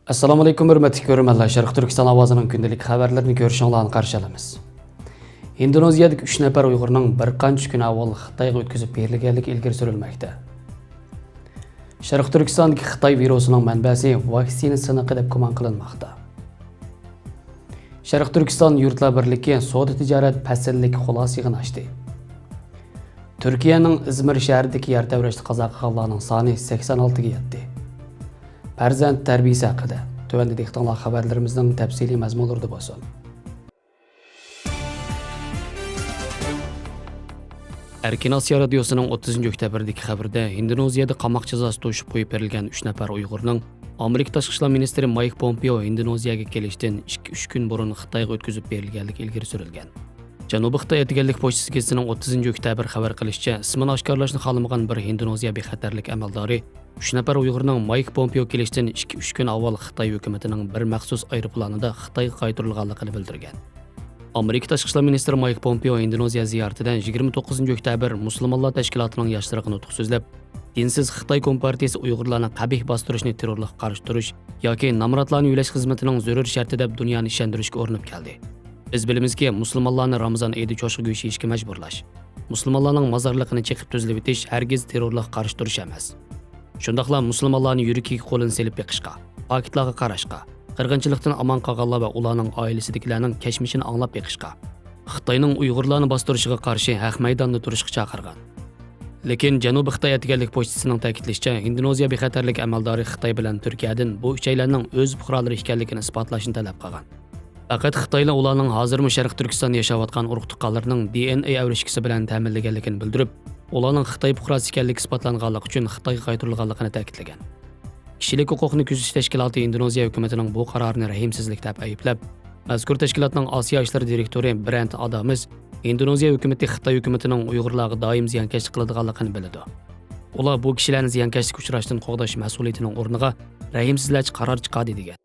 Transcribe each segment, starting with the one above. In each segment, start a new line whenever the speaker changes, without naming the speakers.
Assalomu alaykum hurmatli ko'ruvchilar. Sharq Turkiston ovozining kundalik xabarlarini ko'rishinglarni qarshi olamiz. Indoneziyadagi 3 nafar Uyg'urning bir qancha kun avval Xitoyga o'tkazib berilganligi ilgari surilmoqda. Sharq Turkistondagi Xitoy virusining manbasi vaksina siniqi deb gumon qilinmoqda. Sharq Turkiston yurtlar birligi savdo tijorat fasllik xulosasini ochdi. Turkiyaning Izmir shahridagi yer tebrashda qazo qilganlarning soni 86 ga yetdi. Farzand tarbiyasi haqida tuvanda dehqonlar xabarlarimizning tafsiliy mazmunlarida bo'lsin. Erkin Asiya radiosining 30 oktyabrdagi xabarida Indoneziyada qamoq jazosi to'shib qo'yib berilgan 3 nafar Uyg'urning Amerika tashqi ishlar ministri Mike Pompeo Indoneziyaga kelishdan 2-3 kun burun Xitoyga o'tkazib berilganligi ilgari surilgan. Janubiy Xitoy etganlik pochtasi gazetining 30 oktyabr xabar qilishicha, ismini oshkorlashni xohlamagan bir Indoneziya bexatarlik amaldori 3 nafar Uyg'urning Mike Pompeo kelishdan 2-3 kun avval Xitoy hukumatining bir maxsus aeroplanida Xitoyga qaytarilganligini bildirgan. Amerika tashqi ishlar ministri Mike Pompeo Indoneziya ziyaratidan 29 oktyabr Musulmonlar tashkilotining yoshlarga nutq so'zlab, dinsiz Xitoy kompartiyasi Uyg'urlarni qabih bostirishni terrorlikqa qarshi turish yoki namratlarni yo'lash xizmatining zarur sharti deb dunyoni ishontirishga urinib keldi. Biz bilimizki, musulmonlarni Ramazon oyida cho'shqa go'sht yeyishga majburlash, musulmonlarning mozorliqini cheqib tuzlab etish hargiz terrorlikqa qarshi turish emas. Shundaqla musulmonlarni yurikiga qo'lini selib beqishga, paketlarga qarashga, qirg'inchilikdan amon qolganlar va ularning oilasidagilarning kashmishini anglab beqishga, Xitoyning Uyg'urlarni bostirishiga qarshi haq maydonda turishga chaqirgan. Lekin Janubiy Xitoy etganlik pochtasining ta'kidlashicha, Indoneziya bexatarlik amaldori Xitoy bilan Turkiyadan bu uchaylarning o'z fuqarolari ekanligini isbotlashni talab qilgan. Faqat Xitoylar ularning hozirmi Sharq Turkistonda yashayotgan urug' tuqqanlarning DNA avrishkisi bilan ta'minlaganligini bildirib, ularning Xitoy fuqarosi ekanligi isbotlanganligi uchun Xitoyga qaytarilganligini ta'kidlagan. Kishilik huquqni kuzatish tashkiloti Indoneziya hukumatining bu qarorini rahimsizlik deb ayblab, mazkur tashkilotning Osiyo ishlari direktori Brent Adams Indoneziya hukumati Xitoy hukumatining Uyg'urlarga doim ziyonkashlik qiladiganligini biladi. Ular bu kishilarni ziyonkashlikka uchrashdan qo'g'dash mas'uliyatining o'rniga rahimsizlash qaror chiqadi degan.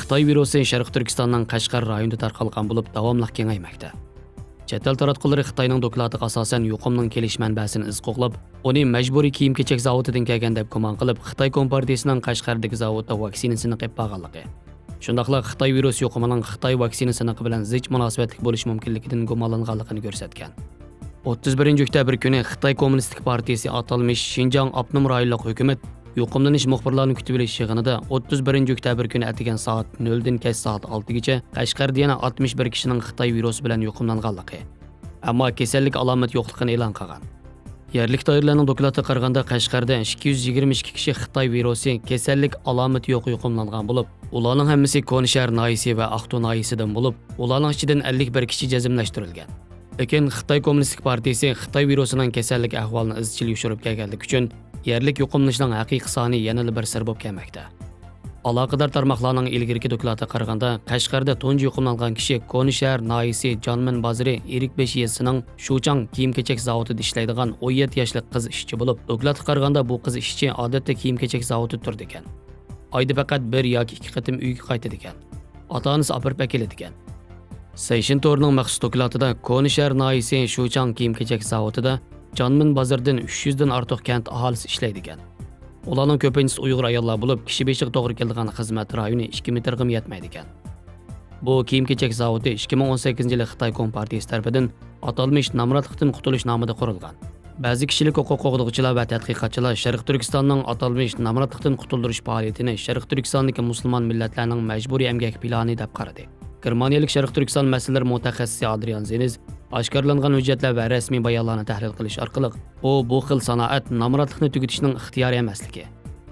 Xitoy virusi Sharq Turkistonning Qashqar rayonida tarqalgan bo'lib, davomli kengaymoqda. Chet el taratqullari Xitoyning doklatiga asosan yuqumning kelish manbasini iz qo'g'lab, uni majburiy kiyim-kechak zavodidan kelgan deb gumon qilib, Xitoy kompartiyasining Qashqardagi zavodda vaksinasini qilib qolganligi. Shundaqla Xitoy virus yuqumining Xitoy vaksinasini bilan zich munosabatli bo'lish mumkinligidan gumonlanganligini ko'rsatgan. 31 oktyabr kuni Xitoy Kommunistik partiyasi atalmish Xinjiang avtonom rayonlik hukumat yuqumlanish muxbirlarni kutib olish yig'inida 31 oktyabr kuni atigan soat 0 dan kech soat 6 gacha Qashqarda yana 61 kishining Xitoy virusi bilan yuqumlanganligi, ammo kasallik alomati yo'qligini e'lon qilgan. Yerlik doiralarning doklatiga qaraganda Qashqarda 222 kishi Xitoy virusi kasallik alomati yo'q yuqumlangan bo'lib, ularning hammasi Konishar noyisi va Aqto noyisidan bo'lib, ularning ichidan 51 kishi jazmlashtirilgan. Lekin Xitoy Kommunistik partiyasi Xitoy virusining kasallik ahvolini izchil yushirib kelganligi uchun yerlik yuqumlanishning haqiqiy soni yanada bir sir bo'lib kelmoqda. Aloqador tarmoqlarning ilgirki doklatiga qaraganda, Qashqarda tunji yuqumlangan kishi Konishar noyisi Jonmin Boziri Erikbesh yesining Shuchang kiyim-kechak zavodida ishlaydigan 17 yoshli qiz ishchi bo'lib, doklatga qaraganda bu qiz ishchi odatda kiyim-kechak zavodida turdi ekan. Oyda faqat 1 yoki 2 qatim uyga qaytadi ekan. Ota-onasi opirib keladi ekan. Seishin To'rning maxsus doklatida Konishar noyisi Shuchang kiyim-kechak zavodida Jonmin Bozirdan 300 dan ortiq kent aholisi ishlaydi ekan. Ularning ko'pinchisi Uyg'ur ayollar bo'lib, kishi beshiga to'g'ri keladigan xizmat rayoni 2 metrga yetmaydi ekan. Bu kiyim-kechak zavodi 2018-yili Xitoy kompartiyasi tomonidan atalmish namratlikdan qutulish nomida qurilgan. Ba'zi kishilik huquq qo'g'duvchilar va tadqiqotchilar Sharq Turkistonning atalmish namratlikdan qutuldirish faoliyatini Sharq Turkistondagi musulmon millatlarning majburiy emgak plani deb qaradi. Germaniyalik Sharq Turkiston masalalar mutaxassisi Adrian Zeniz oshkorlangan hujjatlar va rasmiy bayonlarni tahlil qilish orqali bu xil sanoat namratlikni tugatishning ixtiyoriy emasligi,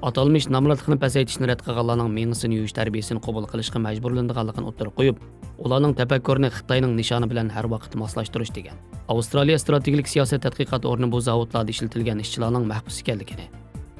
atalmish namratlikni pasaytishni rad qilganlarning mengisini yuvish tarbiyasini qabul qilishga majburlanganligini o'ttirib qo'yib, ularning tafakkurini Xitoyning nishoni bilan har vaqt moslashtirish degan. Avstraliya strategik siyosat tadqiqot o'rni bu zavodlarda ishlatilgan ishchilarning mahbus ekanligini,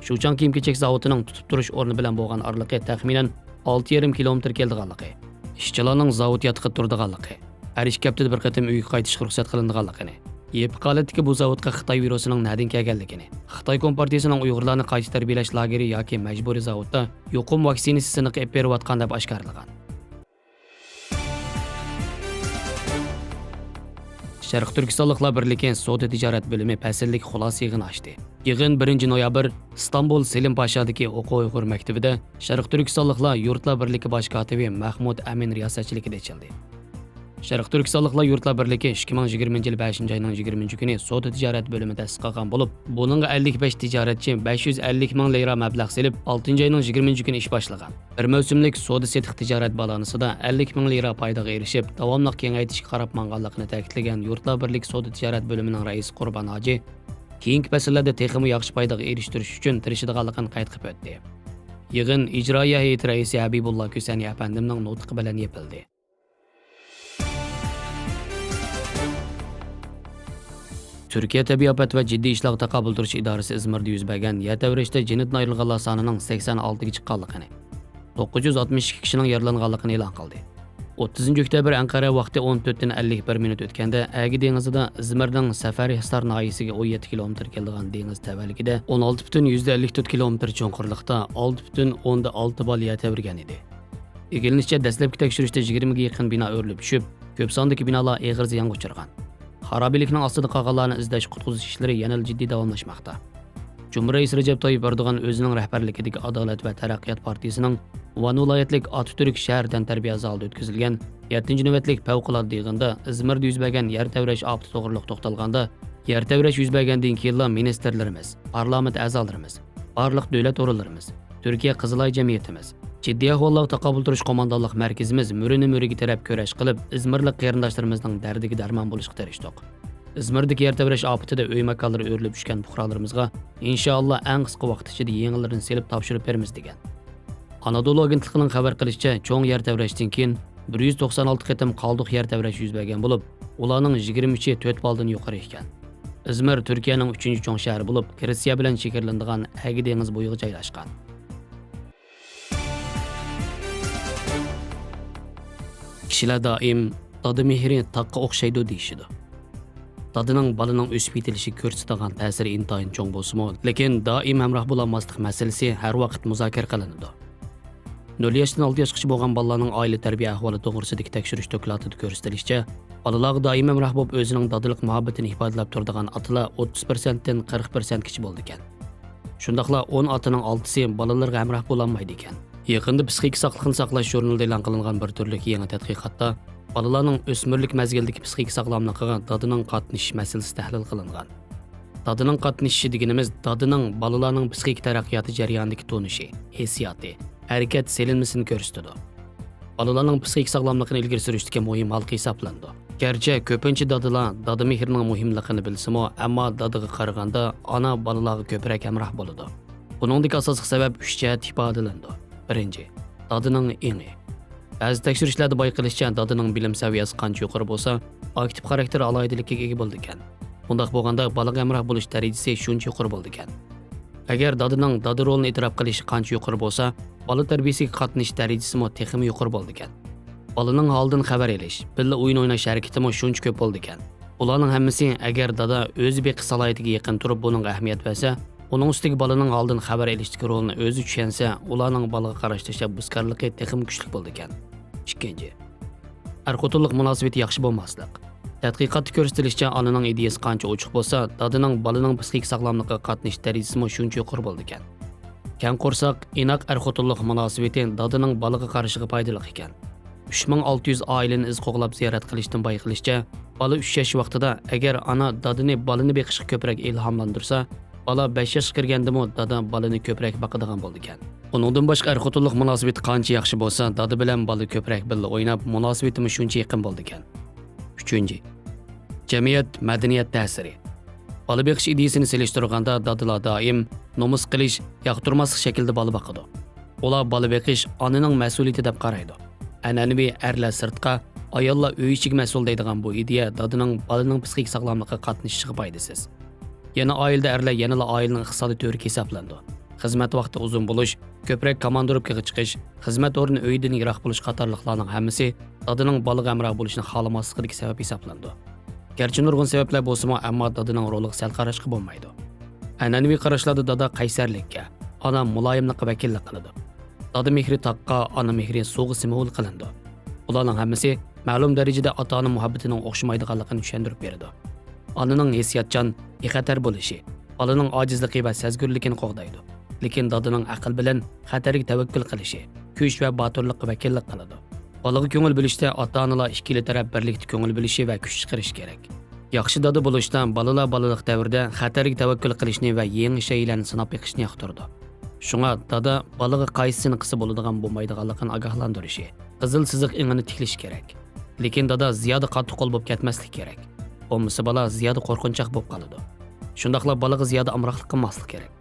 Shuchang kiyim-kechak zavodining tutib turish o'rni bilan bo'lgan orliqi taxminan 6,5 kilometr keldiganligi, ishchilarning zavod yotqib turdiganligi, har 2 haftada bir qatim uyga qaytishga ruxsat qilinganligini, yepiq holatdagi bu zavodga Xitoy virusining nadin kelganligini, Xitoy kompartiyasining Uyg'urlarni qayta tarbiyalash lageri yoki majburiy zavodda yuqum vaksinasini qilib berayotgan deb oshkorlagan. Sharq Turkistonliklar birligi savdo tijorat bo'limi fasllik xulosa yig'ini ochdi. Yig'in 1 noyabr Istanbul Selim Pashadagi o'quv Uyg'ur maktabida Sharq Turkistonliklar yurtlar birligi bosh kotibi Mahmud Amin riyosatchiligida ochildi. Sharq Turkistonliklar yurtlar birligi 2020 yil 5 oyning 20 kuni savdo tijorat bo'limi ta'sis qilgan bo'lib, buningga 55 tijoratchi 550 ming lira mablag' selib 6 oyning 20 kuni ish boshlagan. Bir mavsumlik savdo-setiq tijorat balansida 50 ming lira foydaga erishib, davomli kengaytirishga qarab manganligini ta'kidlagan yurtlar birlik savdo tijorat bo'limining raisi Qurbon Hoji, keyingi fasllarda texmi yaxshi foydaga erishtirish uchun tirishadiganligini qayd qilib o'tdi. Yig'in ijroiya hay'ati raisi Habibulloh Kusani afandimning nutqi bilan yapildi. Türkiye Tabiiy Ofat va Jiddiy ishlar taqabul turish idorasi Izmirda yuz bergan yer tavrishda jinitdan ayrilganlar sonining 86 ga chiqqanligini, 962 kishining yaralanganligini e'lon qildi. 30 oktyabr Ankara vaqti 14:51 minut o'tganda Agi dengizida Izmirning Safarihisar noyisiga 17 kilometr keladigan dengiz tavalligida 16,54 kilometr cho'nqurlikda 6,6 bal yer tavrigan edi. Egilinishcha dastlabki tekshirishda 20 ga yaqin bino o'rilib tushib, ko'p sondagi binolar og'ir ziyonga uchragan. Xaroblikning ostida qolganlarni izlash qutqizish ishlari yana jiddiy davomlashmoqda. Cumhurbaşkanı Recep Tayyip Erdoğan o'zining rahbarligidagi Adolat va taraqqiyot partiyasining Van viloyatlik Atatürk shahridan tarbiya zalida o'tkazilgan 7-navbatlik favqulodda yig'inda Izmirda yuz bergan yer tavrash ofati to'g'riliq to'xtalganda, yer tavrash yuz bergandan keyin ministrlarimiz, parlament a'zolarimiz, barliq davlat organlarimiz, Turkiya Qizilay jamiyatimiz, Jiddiy ahvollarga taqabul turish qo'mondonlik markazimiz murni-muriga taraf ko'rash qilib, Izmirlik qarindoshlarimizning dardiga darmon bo'lishga tirishdik. Izmirdagi yer tavrash ofatida uy makonlari o'rilib tushgan fuqarolarimizga inshaalloh eng qisqa vaqt ichida yangilarini selib topshirib beramiz degan. Anadolu agentligining xabar qilishicha, cho'ng yer tavrashdan keyin 196 qatim qoldiq yer tavrash yuz bergan bo'lib, ularning 23i 4 baldan yuqori ekan. Izmir Turkiyaning 3-cho'ng shahri bo'lib, Rossiya bilan chegaralanadigan Agi dengiz bo'yiga joylashgan. Kishilar doim dodi mehri taqqa o'xshaydi deyishidi. Dadining balaning o'sib yetilishi ko'rsatadigan ta'siri intayin cho'ng bo'lsa-mu, lekin doim hamroh bo'lolmaslik masalasi har vaqt muzokara qilinadi. 0 yoshdan 6 yoshgacha bo'lgan bolalarning oila tarbiya ahvoli to'g'risidagi tekshirish dokladida ko'rsatilishicha, bolalarga doim hamroh bo'lib o'zining dodilik muhabbatini ifodalab turadigan otalar 30% dan 40% kishi bo'ldi ekan. Shundaqla 10 otaning 6si bolalarga hamroh bo'lolmaydi ekan. Yaqinda psixik sog'liqni saqlash jurnalida e'lon qilingan bir turlik yangi tadqiqotda bolalarning o'smirlik mazgildagi psixik sog'lomligiga dadining qatnashish masalasi tahlil qilingan. Dadining qatnashishi deganimiz dadining bolalarning psixik taraqqiyoti jarayonidagi tonishi, hissiyoti, harakat selinmasini ko'rsatadi. Bolalarning psixik sog'lomligini ilgari surishdagi muhim halqa hisoblanadi. Garchi ko'pincha dadilar dadi mehrining muhimligini bilsa-mu, ammo dadiga qaraganda ona bolalarga ko'proq hamroh bo'ladi. Buningdagi asosiy sabab 3 jihat ifodalandi. Birinchi, dadining engi. Ba'zi tekshirishlarda bayqilishicha, dadining bilim saviyasi qancha yuqori bo'lsa, aktiv xarakter aloyidaligiga ega bo'ldi ekan. Bundaq bo'lganda bolaga hamroh bo'lish darajasi shuncha yuqori bo'ldi ekan. Agar dadining dadi rolini e'tirof qilishi qancha yuqori bo'lsa, bola tarbiyasiga qatnashish darajasi mo texmi yuqori bo'ldi ekan. Bolaning holidan xabar olish, billa o'yin o'ynash harakati mo shuncha ko'p bo'ldi ekan. Ularning hammasi agar dada o'zi beqi salohiyatiga yaqin turib buningga ahamiyat bersa, uning ustiga bolaning holidan xabar olishdagi rolini o'zi tushunsa, ularning bolaga qarash tashabbuskorligi texmi kuchli bo'ldi ekan. Ikkinchi, er-xotinlik munosabati yaxshi bo'lmaslik. Tadqiqotda ko'rsatilishicha, onaning ideyasi qancha ochiq bo'lsa, dadining bolaning psixik sog'lomligiga qatnashish darajasi mo shuncha yuqori bo'ldi ekan. Kang qo'rsoq, inoq er-xotinlik munosabati dadining bolaga qarashiga foydali ekan. 3600 oilani iz qo'g'lab ziyorat qilishdan bayqilishicha, bola 3 yosh vaqtida agar ona dadini bolani beqishga ko'proq ilhomlantirsa, bola 5 yoshga kirganda-mu dada bolani ko'proq boqadigan bo'ldi ekan. Uningdan boshqa er-xotinlik munosabati qancha yaxshi bo'lsa, dada bilan bola ko'proq birga o'ynab, munosabatimiz shuncha yaqin bo'ldi ekan. 3. Jamiyat madaniyat ta'siri. Bola beqish ideyasini selishtirganda dadalar doim nomus qilish, yoqtirmaslik shaklda bola boqadi. Ular bola beqish onaning mas'uliyati deb qaraydi. An'anaviy erlar sirtqa, ayollar uy ichiga mas'ul deydigan bu ideya dadaning bolaning psixik sog'lomligiga qatnashishiga foydasiz. Yana oilada erlar yanala oilaning iqtisodiy to'riga hisoblandi. Xizmat vaqti uzun bo'lish, ko'proq komandirovkaga chiqish, xizmat o'rni uydan yiroq bo'lish qatorliqlarning hammasi dadining bolaga hamroh bo'lishni xohlamasligiga sabab hisoblandi. Garchi nurg'un sabablar bo'lsa-mu, ammo dadining roliga sal qarashga bo'lmaydi. An'anaviy qarashlarda dada qaysarlikka, ona muloyimlikqa vakillik qiladi. Dada mehri taqqa, ona mehri suvga simvol qilindi. Ularning hammasi ma'lum darajada ota-ona muhabbatining o'xshamaydiganligini tushuntirib beradi. Onaning hissiyotchan, bexatar bo'lishi, bolaning ojizligi va sezgurligini qo'g'daydi. Lekin dadaning aql bilan xatarga tavakkul qilishi, kuch va botirlikqa vakillik qiladi. Bolaga ko'ngil bo'lishda ota-onalar ikkili taraf birlikda ko'ngil bo'lishi va kuch chiqarish kerak. Yaxshi dada bo'lishdan bolalar bolalik davrida xatarga tavakkul qilishni va yangi shaylarni sinab yiqishni yoqtirdi. Shunga dada bolaga qaysini qilsa bo'ladigan bo'lmaydiganligini ogohlantirishi, qizil siziq ingini tiklash kerak. Lekin dada ziyoda qattiq qo'l bo'lib ketmaslik kerak. Bo'lmasa bola ziyoda qo'rqinchoq bo'lib qoladi. Shundaqla bolaga ziyoda amroqlik qilmaslik kerak.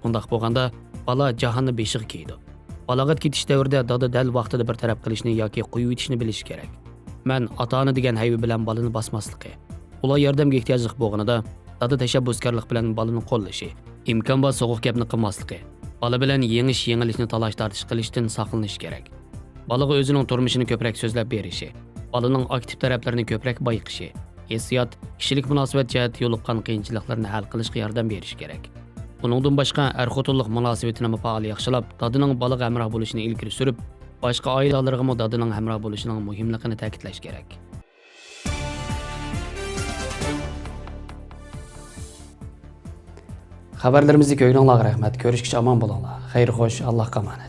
Bundaq bo'lganda bola jahonni beshiga kiydi. Bolaga ketish davrida dada dal vaqtida bir taraf qilishni yoki qo'yib etishni bilish kerak. Men ota-ona degan hayvi bilan bolani bosmasligi, ular yordamga ehtiyojli bo'lganida dada tashabbuskorlik bilan bolani qo'llashi, imkon bor so'g'uq gapni qilmasligi, bola bilan yengilishni talash tortish qilishdan saqlanish kerak. Bolaga o'zining turmushini ko'proq so'zlab berishi, bolaning aktiv taraflarini ko'proq bayqishi, hissiyot, kishilik munosabat jihat yo'liqqan qiyinchiliklarni hal qilishga yordam berish kerak. Buningdan boshqa er-xotinlik munosabatini faol yaxshilab, dadaning bolaga hamroh bo'lishini ilgari surib, boshqa oilalarga ham dadaning hamroh bo'lishining muhimligini ta'kidlash kerak. Xabarlarimizni ko'ringlar, rahmat. Ko'rishgacha omon bo'linglar. Xayr xo'sh, Allohga omonat.